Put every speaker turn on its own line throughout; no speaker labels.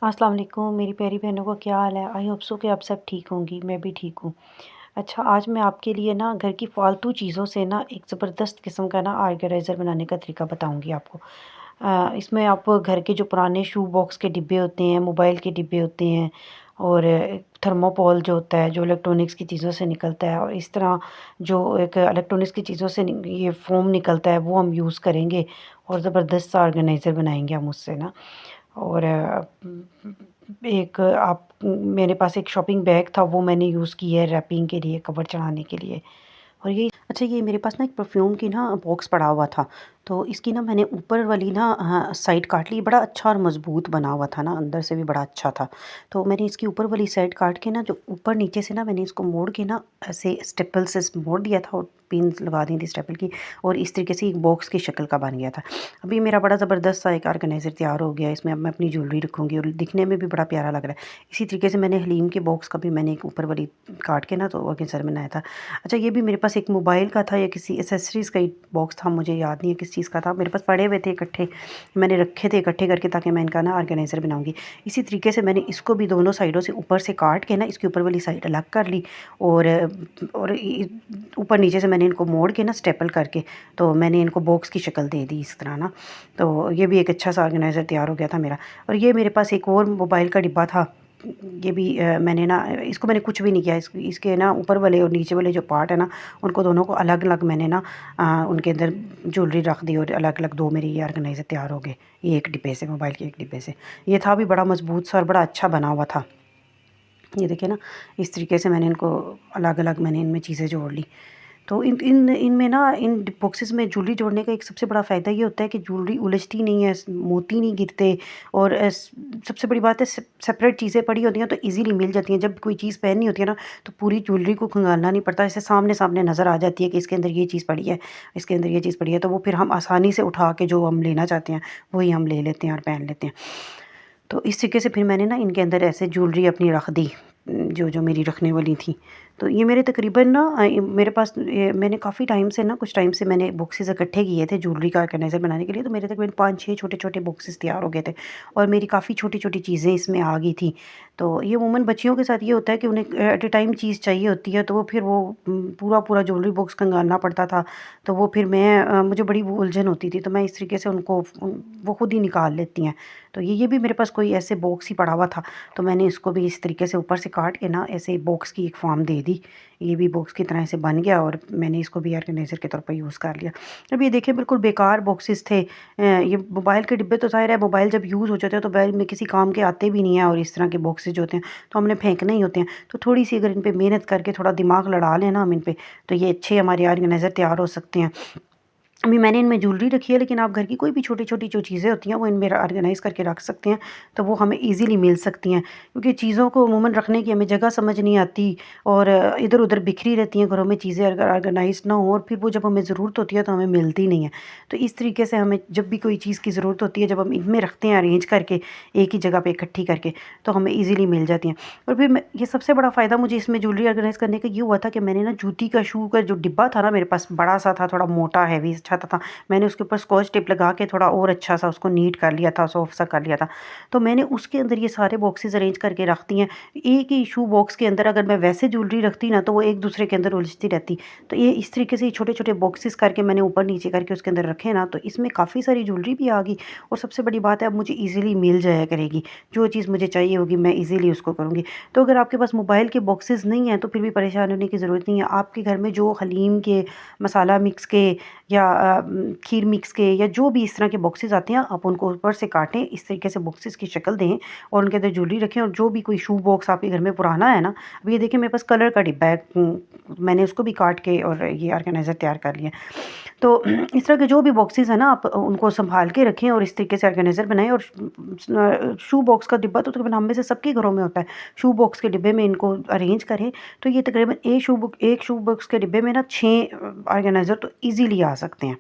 अस्सलाम वालेकुम मेरी प्यारी बहनों का क्या हाल है। आई होप सो कि आप सब ठीक होंगी, मैं भी ठीक हूँ। अच्छा, आज मैं आपके लिए ना घर की फ़ालतू चीज़ों से ना एक ज़बरदस्त किस्म का ना ऑर्गेनाइज़र बनाने का तरीका बताऊँगी आपको। इसमें आप घर के जो पुराने शू बॉक्स के डिब्बे होते हैं, मोबाइल के डिब्बे होते हैं और थर्मोकोल जो होता है, जो इलेक्ट्रॉनिक्स की चीज़ों से निकलता है, और इस तरह जो एक इलेक्ट्रॉनिक्स की चीज़ों से ये फ़ोम निकलता है, वो हम यूज़ करेंगे और ज़बरदस्त सा ऑर्गेनाइज़र बनाएँगे हम उससे ना। और एक आप मेरे पास एक शॉपिंग बैग था, वो मैंने यूज़ किया है रैपिंग के लिए, कवर चढ़ाने के लिए। और ये मेरे पास ना एक परफ्यूम की ना बॉक्स पड़ा हुआ था, तो इसकी ना मैंने ऊपर वाली ना साइड काट ली। बड़ा अच्छा और मज़बूत बना हुआ था ना, अंदर से भी बड़ा अच्छा था। तो मैंने इसकी ऊपर वाली साइड काट के ना, जो ऊपर नीचे से ना मैंने इसको मोड़ के ना ऐसे स्टेपल से मोड़ दिया था और पिन्स लगा दी थी स्टेपल की, और इस तरीके से एक बॉक्स की शक्ल का बन गया था। अभी मेरा बड़ा ज़बरदस्त सा एक ऑर्गेनाइज़र तैयार हो गया है। इसमें अब मैं अपनी ज्वेलरी रखूँगी और दिखने में भी बड़ा प्यारा लग रहा है। इसी तरीके से मैंने हलीम के बॉक्स का भी मैंने एक ऊपर वाली काट के ना तो ऑर्गेनाइज़र बनाया था। अच्छा, ये भी मेरे पास एक मोबाइल का था या किसी एक्सेसरीज़ का ही बॉक्स था, मुझे याद नहीं है किस चीज़ का था। मेरे पास पड़े हुए थे इकट्ठे, मैंने रखे थे इकट्ठे करके ताकि मैं इनका ना ऑर्गेनाइज़र बनाऊँगी। इसी तरीके से मैंने इसको भी दोनों साइडों से ऊपर से काट के ना इसकी ऊपर वाली साइड अलग कर ली, और ऊपर नीचे से मैंने इनको मोड़ के ना स्टेपल करके तो मैंने इनको बॉक्स की शक्ल दे दी इस तरह ना। तो ये भी एक अच्छा सा ऑर्गेनाइज़र तैयार हो गया था मेरा। और ये मेरे पास एक और मोबाइल का डिब्बा था। ये भी मैंने ना इसको मैंने कुछ भी नहीं किया। इसके ना ऊपर वाले और नीचे वाले जो पार्ट है ना, उनको दोनों को अलग-अलग मैंने ना उनके अंदर ज्वेलरी रख दी और अलग-अलग 2 मेरे ये ऑर्गेनाइज़र तैयार हो गए, ये एक डिब्बे से, मोबाइल के एक डिब्बे से। ये था भी बड़ा मज़बूत सा और बड़ा अच्छा बना हुआ था। ये देखिए ना, इस तरीके से मैंने इनको अलग-अलग मैंने इनमें चीज़ें जोड़ ली। तो इन इन इनमें ना इन बॉक्सेस में ज्वेलरी जोड़ने का एक सबसे बड़ा फ़ायदा ये होता है कि ज्वेलरी उलझती नहीं है, मोती नहीं गिरते, और सबसे बड़ी बात है सेपरेट चीज़ें पड़ी होती हैं तो इजीली मिल जाती हैं। जब कोई चीज़ पहननी होती है ना, तो पूरी ज्वेलरी को खंगालना नहीं पड़ता, ऐसे सामने-सामने नज़र आ जाती है कि इसके अंदर ये चीज़ पड़ी है, इसके अंदर ये चीज़ पड़ी है, तो वो फिर हम आसानी से उठा के जो हम लेना चाहते हैं, वही हम ले लेते हैं और पहन लेते हैं। तो इस तरीके से फिर मैंने ना इनके अंदर ऐसे ज्वेलरी अपनी रख दी, जो मेरी रखने वाली थी। तो ये मेरे तकरीबन ना मेरे पास मैंने काफ़ी टाइम से ना, कुछ टाइम से मैंने बॉक्सेस इकट्ठे किए थे ज्वेलरी का ऑर्गेनाइज़र बनाने के लिए। तो मेरे तकरीबन 5-6 छोटे-छोटे बॉक्सेस तैयार हो गए थे और मेरी काफ़ी छोटी-छोटी चीज़ें इसमें आ गई थी। तो ये अमूमन बच्चियों के साथ ये होता है कि उन्हें एट अ टाइम चीज़ चाहिए होती है, तो वो फिर वो पूरा-पूरा ज्वेलरी बॉक्स खंगालना पड़ता था। तो वो फिर मुझे बड़ी वो उलझन होती थी, तो मैं इस तरीके से उनको वो खुद ही निकाल लेती हैं। तो ये भी मेरे पास कोई ऐसे बॉक्स ही पड़ा हुआ था, तो मैंने इसको भी इस तरीके से ऊपर से काट के ना ऐसे बॉक्स की एक फॉर्म दे दी। ये भी बॉक्स की तरह से बन गया और मैंने इसको भी ऑर्गेनाइज़र के तौर पर यूज़ कर लिया। अब ये देखिए, बिल्कुल बेकार बॉक्सेस थे। ये मोबाइल के डिब्बे तो ज़ाहिर है, मोबाइल जब यूज़ हो जाते हैं तो मोबाइल में किसी काम के आते भी नहीं हैं, और इस तरह के बॉक्सेस जो होते हैं तो हमने फेंकने ही होते हैं। तो थोड़ी-सी अगर इन पे मेहनत करके थोड़ा दिमाग लड़ा लें ना हम इन पे, तो ये अच्छे हमारे ऑर्गेनाइज़र तैयार हो सकते हैं। अभी मैंने इनमें ज्वेलरी रखी है, लेकिन आप घर की कोई भी छोटी-छोटी जो चीज़ें होती हैं वो इनमें ऑर्गेनाइज़ करके रख सकते हैं, तो वो हमें ईज़िली मिल सकती हैं। क्योंकि चीज़ों को अमूमन रखने की हमें जगह समझ नहीं आती, और इधर-उधर बिखरी रहती हैं घरों में चीज़ें, अगर ऑर्गेनाइज़ ना हो, और फिर वो जब हमें ज़रूरत होती है तो हमें मिलती नहीं है। तो इस तरीके से हमें जब भी कोई चीज़ की ज़रूरत होती है, जब हम इनमें रखते हैं अरेंज करके, एक ही जगह पे इकट्ठी करके, तो हमें ईज़िली मिल जाती हैं। और फिर मैं ये सबसे बड़ा फ़ायदा मुझे इसमें ज्वेलरी ऑर्गेनाइज़ करने का ये हुआ था कि मैंने ना जूती का शू का जो डिब्बा था ना मेरे पास, बड़ा-सा था, थोड़ा मोटा हैवी अच्छा था। मैंने उसके ऊपर स्कॉच टेप लगा के थोड़ा और अच्छा-सा उसको नीट कर लिया था, सॉफ्ट सा कर लिया था। तो मैंने उसके अंदर ये सारे बॉक्सेस अरेंज करके रख दिए हैं। एक ही शू बॉक्स के अंदर अगर मैं वैसे ज्वेलरी रखती ना, तो वो एक-दूसरे के अंदर उलझती रहती। तो ये इस तरीके से छोटे-छोटे बॉक्सेस करके मैंने ऊपर-नीचे करके उसके अंदर रखे ना, तो इसमें काफ़ी सारी ज्वेलरी भी आ गई, और सबसे बड़ी बात है, अब मुझे ईज़िली मिल जाया करेगी। जो चीज़ मुझे चाहिए होगी मैं ईज़िली उसको करूँगी। तो अगर आपके पास मोबाइल के बॉक्सेस नहीं हैं, तो फिर भी परेशान होने की ज़रूरत नहीं है। आपके घर में जो हलीम के, मसाला मिक्स के, या खीर मिक्स के, या जो भी इस तरह के बॉक्सेस आते हैं, आप उनको ऊपर से काटें, इस तरीके से बॉक्सेस की शक्ल दें और उनके अंदर ज्वेलरी रखें। और जो भी कोई शू बॉक्स आपके घर में पुराना है ना, अब ये देखिए मेरे पास कलर का डिब्बा है, मैंने उसको भी काट के और ये ऑर्गेनाइज़र तैयार कर लिया। तो इस तरह के जो भी बॉक्सेस हैं ना, आप उनको सँभाल के रखें और इस तरीके से ऑर्गेनाइज़र बनाएँ। और शू बॉक्स का डिब्बा तो तकरीबन हम में से सबके घरों में होता है। शू बॉक्स के डिब्बे में इनको अरेंज करें, तो ये तकरीबन एक शू बॉक्स के डिब्बे में ना 6 ऑर्गेनाइज़र तो ईज़िली आ सकते हैं।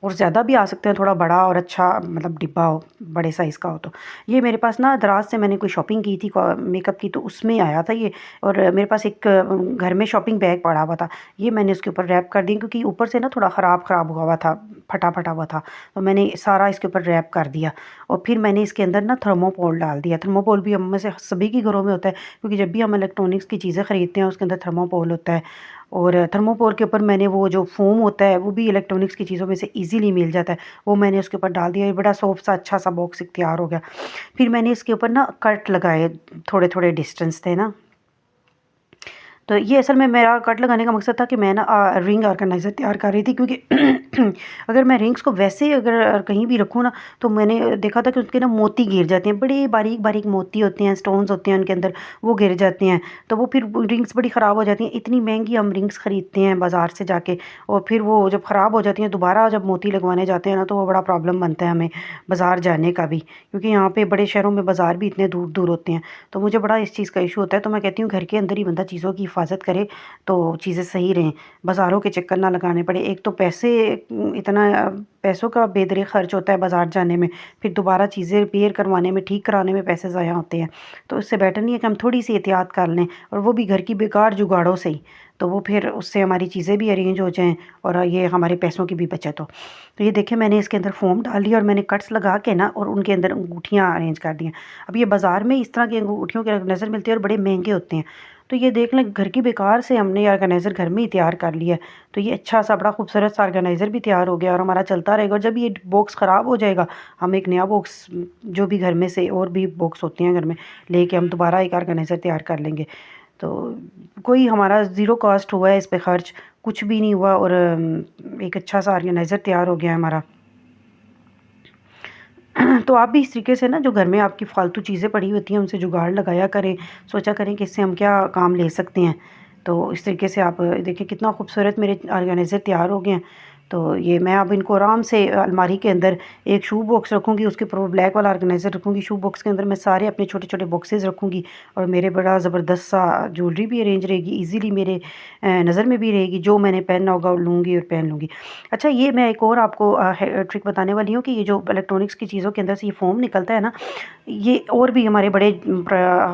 और ज़्यादा भी आ सकते हैं, थोड़ा बड़ा और अच्छा मतलब डिब्बा हो, बड़े साइज़ का हो तो। ये मेरे पास ना दराज से मैंने कोई शॉपिंग की थी मेकअप की, तो उसमें आया था ये। और मेरे पास एक घर में शॉपिंग बैग पड़ा हुआ था, ये मैंने उसके ऊपर रैप कर दी क्योंकि ऊपर से ना थोड़ा ख़राब हुआ हुआ था, फटा हुआ था, तो मैंने सारा इसके ऊपर रैप कर दिया। और फिर मैंने इसके अंदर ना थर्मोकोल डाल दिया। थर्मोकोल भी हम में से सभी के घरों में होता है, क्योंकि जब भी हम इलेक्ट्रॉनिक्स की चीज़ें ख़रीदते हैं उसके अंदर थर्मोकोल होता है। और थर्मोकोल के ऊपर मैंने वो जो फ़ोम होता है वो भी इलेक्ट्रॉनिक्स की चीज़ों में से ईज़िली मिल जाता है, वो मैंने उसके ऊपर डाल दिया। ये बड़ा सॉफ्ट सा अच्छा सा बॉक्स एक तैयार हो गया। फिर मैंने इसके ऊपर ना कट लगाए, थोड़े-थोड़े डिस्टेंस थे ना, तो ये असल में मेरा कट लगाने का मकसद था कि मैं ना रिंग ऑर्गेनाइज़र तैयार कर रही थी, क्योंकि अगर मैं रिंग्स को वैसे ही अगर कहीं भी रखूँ ना, तो मैंने देखा था कि उसके ना मोती गिर जाते हैं, बड़े बारीक मोती होते हैं, स्टोन्स होते हैं उनके अंदर, वो गिर जाते हैं। तो वो फिर रिंग्स बड़ी ख़राब हो जाती हैं। इतनी महंगी हम रिंग्स ख़रीदते हैं बाज़ार से जाके, और फिर वो जब ख़राब हो जाती हैं दोबारा जब मोती लगवाने जाते हैं ना, तो वो बड़ा प्रॉब्लम बनता है हमें बाज़ार जाने का भी, क्योंकि यहाँ पे बड़े शहरों में बाज़ार भी इतने दूर दूर होते हैं। तो मुझे बड़ा इस चीज़ का इशू होता है, तो मैं कहती हूँ घर के अंदर ही बंदा चीज़ों की हिफाज़त करे तो चीज़ें सही रहें, बाज़ारों के चक्कर ना लगाने पड़े। एक तो इतना पैसों का बेदरे खर्च होता है बाज़ार जाने में, फिर दोबारा चीज़ें रिपेयर करवाने में, ठीक कराने में पैसे ज़ाया होते हैं। तो इससे बेटर नहीं है कि हम थोड़ी-सी एहतियात कर लें, और वो भी घर की बेकार जुगाड़ों से ही, तो वो फिर उससे हमारी चीज़ें भी अरेंज हो जाएँ और ये हमारे पैसों की भी बचत हो। तो ये देखिए मैंने इसके अंदर फ़ोम डाल ली और मैंने कट्स लगा के ना और उनके अंदर अंगूठियाँ अरेंज कर दी हैं। अब ये बाज़ार में इस तरह की अंगूठियों की नज़र मिलती है और बड़े महँगे होते हैं। तो ये देख लें, घर की बेकार से हमने ये ऑर्गेनाइज़र घर में ही तैयार कर लिया है। तो ये अच्छा-सा बड़ा खूबसूरत सा ऑर्गेनाइज़र भी तैयार हो गया और हमारा चलता रहेगा, और जब ये बॉक्स ख़राब हो जाएगा, हम एक नया बॉक्स जो भी घर में से और भी बॉक्स होते हैं घर में, लेके हम दोबारा एक ऑर्गेनाइज़र तैयार कर लेंगे। तो कोई हमारा ज़ीरो कॉस्ट हुआ है इस पे खर्च, कुछ भी नहीं हुआ, और एक अच्छा-सा ऑर्गेनाइज़र तैयार हो गया है हमारा। तो आप भी इस तरीके से ना, जो घर में आपकी फ़ालतू चीज़ें पड़ी होती हैं उनसे जुगाड़ लगाया करें, सोचा करें कि इससे हम क्या काम ले सकते हैं। तो इस तरीके से आप देखिए कितना खूबसूरत मेरे ऑर्गेनाइज़र तैयार हो गए हैं। तो ये मैं अब इनको आराम से अलमारी के अंदर एक शू बॉक्स रखूँगी, उसके ऊपर वो ब्लैक वाला ऑर्गेनाइज़र रखूँगी, शू बॉक्स के अंदर मैं सारे अपने छोटे-छोटे बॉक्सेस रखूँगी, और मेरे बड़ा ज़बरदस्त सा ज्वेलरी भी अरेंज रहेगी, ईज़िली मेरे नज़र में भी रहेगी, जो मैंने पहनना होगा वो लूँगी और पहन लूँगी। अच्छा, ये मैं एक और आपको ट्रिक बताने वाली हूँ कि ये जो इलेक्ट्रॉनिक्स की चीज़ों के अंदर से ये फ़ोम निकलता है ना, ये और भी हमारे बड़े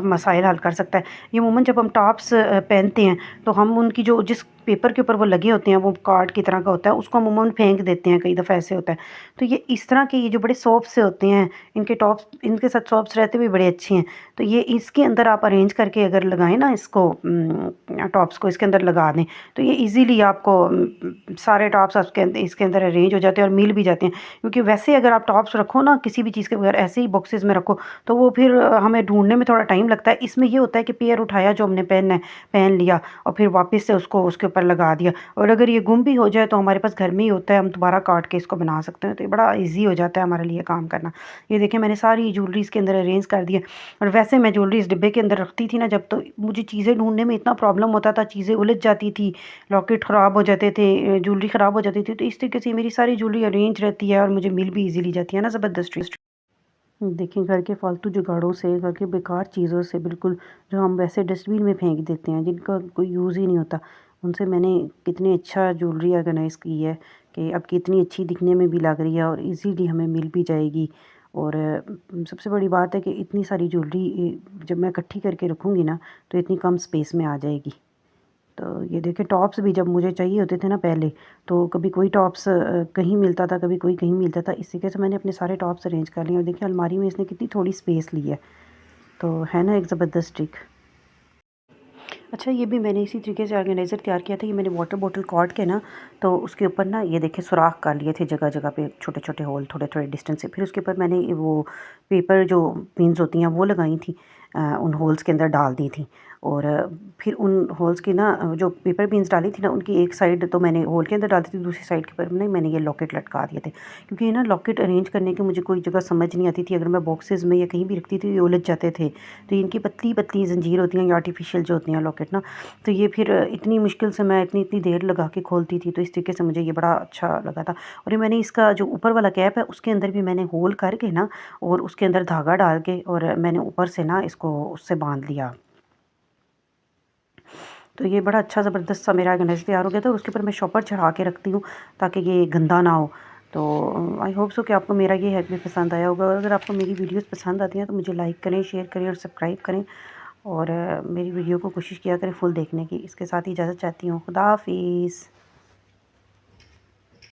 मसाइल हल कर सकता है। ये अमूमन जब हम टॉप्स पहनते हैं, तो हम उनकी जो जिस पेपर के ऊपर वो लगे होते हैं, वो कार्ड की तरह का होता है, उसको हम अमूमन फेंक देते हैं, कई दफ़ा ऐसे होता है। तो ये इस तरह के ये जो बड़े सॉफ्ट से होते हैं, इनके टॉप्स इनके साथ सॉफ्ट्स रहते हुए बड़े अच्छे हैं। तो ये इसके अंदर आप अरेंज करके अगर लगाएँ ना इसको, टॉप्स को इसके अंदर लगा दें, तो ये ईज़िली आपको सारे टॉप्स आपके इसके अंदर अरेंज हो जाते हैं और मिल भी जाते हैं। क्योंकि वैसे अगर आप टॉप्स रखो ना किसी भी चीज़ के बगैर, ऐसे ही बॉक्सेस में रखो, तो वो फिर हमें ढूँढने में थोड़ा टाइम लगता है। इसमें ये होता है कि पेयर उठाया जो हमने पहनना है, पहन लिया, और फिर वापस से उसको उसके ऊपर लगा दिया, और अगर ये गुम भी हो जाए तो हमारे पास घर में ही होता है, हम दोबारा काट के इसको बना सकते हैं। तो ये बड़ा ईज़ी हो जाता है हमारे लिए काम करना। ये देखिए मैंने सारी ज्वेलरी इसके अंदर अरेंज कर दी है, और वैसे मैं ज्वेलरी इस डिब्बे के अंदर रखती थी ना जब, तो मुझे चीज़ें ढूँढने में इतना प्रॉब्लम होता था, चीज़ें उलझ जाती थी, लॉकेट ख़राब हो जाते थे, ज्वेलरी ख़राब हो जाती थी। तो इस तरीके से मेरी सारी ज्वेलरी अरेंज रहती है और मुझे मिल भी ईज़िली जाती है ना, ज़बरदस्त। देखिए घर के फालतू जुगाड़ों से, घर के बेकार चीज़ों से, बिल्कुल जो हम वैसे डस्टबिन में फेंक देते हैं, जिनका कोई यूज़ ही नहीं होता, उनसे मैंने कितनी अच्छा ज्वेलरी ऑर्गेनाइज़ की है कि अब कितनी अच्छी दिखने में भी लग रही है और इजीली हमें मिल भी जाएगी। और सबसे बड़ी बात है कि इतनी सारी ज्वेलरी जब मैं इकट्ठी करके रखूँगी ना, तो इतनी कम स्पेस में आ जाएगी। तो ये देखिए टॉप्स भी जब मुझे चाहिए होते थे ना पहले, तो कभी कोई टॉप्स कहीं मिलता था, कभी कोई कहीं मिलता था। इस तरीके से मैंने अपने सारे टॉप्स अरेंज कर लिए, और देखिए अलमारी में इसने कितनी थोड़ी स्पेस ली है। तो है ना एक ज़बरदस्त ट्रिक। अच्छा, ये भी मैंने इसी तरीके से ऑर्गेनाइज़र तैयार किया था। ये मैंने वाटर बॉटल कॉट के ना, तो उसके ऊपर ना ये देखिए सुराख कर लिए थे जगह-जगह पे, छोटे-छोटे होल, थोड़े-थोड़े डिस्टेंस से। फिर उसके ऊपर मैंने वो पेपर जो पिन्स होती हैं वो लगाई थी, उन होल्स के अंदर डाल दी थी। और फिर उन होल्स की ना जो पेपर पिन्स डाली थी ना, उनकी एक साइड तो मैंने होल के अंदर डाल दी थी, दूसरी साइड के ऊपर नहीं मैंने ये लॉकेट लटका दिए थे। क्योंकि ये ना लॉकेट अरेंज करने की मुझे कोई जगह समझ नहीं आती थी, अगर मैं बॉक्सेस में या कहीं भी रखती थी ये उलझ जाते थे। तो इनकी पतली-पतली ज़ंजीर होती हैं, ये आर्टिफ़िशियल जो होती हैं लॉकेट ना, तो ये फिर इतनी मुश्किल से मैं इतनी देर लगा के खोलती थी, तो इस तरीके से मुझे ये बड़ा अच्छा लगा था। और ये मैंने इसका जो ऊपर वाला कैप है उसके अंदर भी मैंने होल करके ना, और उसके अंदर धागा डाल के, और मैंने ऊपर से ना इसको उससे बांध लिया। तो ये बड़ा अच्छा ज़बरदस्त सा मेरा ऑर्गेनाइज़र तैयार हो गया था, और उसके ऊपर मैं शॉपर चढ़ा के रखती हूँ ताकि ये गंदा ना हो। तो आई होप सो कि आपको मेरा ये हैक भी पसंद आया होगा। और अगर आपको मेरी वीडियोस पसंद आती हैं तो मुझे लाइक करें, शेयर करें और सब्सक्राइब करें। और मेरी वीडियो को कोशिश किया करें फुल देखने की। इसके साथ ही इजाज़त चाहती हूँ। खुदा हाफिज़।